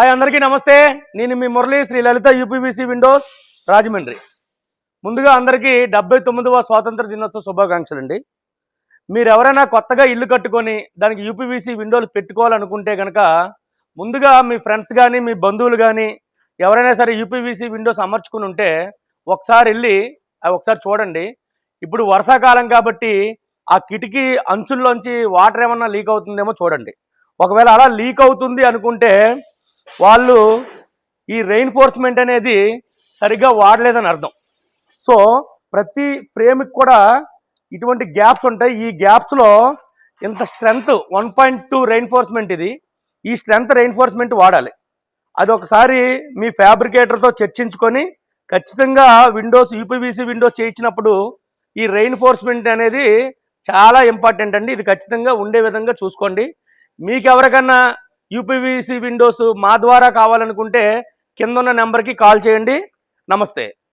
Hi అందరికీ నమస్తే. నేను మీ మురళి, శ్రీ లలిత యూపీవీసీ విండోస్ రాజమండ్రి. ముందుగా అందరికీ 79వ స్వాతంత్ర దినోత్సవ శుభాకాంక్షలు అండి. మీరు ఎవరైనా కొత్తగా ఇల్లు కట్టుకొని దానికి యూపీవీసీ విండోలు పెట్టుకోవాలనుకుంటే కనుక ముందుగా మీ ఫ్రెండ్స్ కానీ మీ బంధువులు కానీ ఎవరైనా సరే యూపీవీసీ విండోస్ అమర్చుకుని ఉంటే ఒకసారి వెళ్ళి అవి ఒకసారి చూడండి. ఇప్పుడు వర్షాకాలం కాబట్టి ఆ కిటికీ అంచుల్లోంచి వాటర్ ఏమన్నా లీక్ అవుతుందేమో చూడండి. ఒకవేళ అలా లీక్ అవుతుంది అనుకుంటే వాళ్ళు ఈ రెయిన్ఫోర్స్మెంట్ అనేది సరిగ్గా వాడలేదని అర్థం. సో ప్రతి ఫ్రేమ్కి కూడా ఇటువంటి గ్యాప్స్ ఉంటాయి. ఈ గ్యాప్స్లో ఇంత స్ట్రెంగ్త్ 1.2 రెయిన్ఫోర్స్మెంట్ ఇది. ఈ స్ట్రెంగ్త్ రెయిన్ఫోర్స్మెంట్ వాడాలి. అది ఒకసారి మీ ఫ్యాబ్రికేటర్తో చర్చించుకొని ఖచ్చితంగా విండోస్ యూపీవీసీ విండోస్ చేయించినప్పుడు ఈ రెయిన్ఫోర్స్మెంట్ అనేది చాలా ఇంపార్టెంట్ అండి. ఇది ఖచ్చితంగా ఉండే విధంగా చూసుకోండి. మీకు ఎవరికన్నా యూపీవీసీ విండోస్ మా ద్వారా కావాలనుకుంటే కింద ఉన్న నెంబర్కి కాల్ చేయండి. నమస్తే.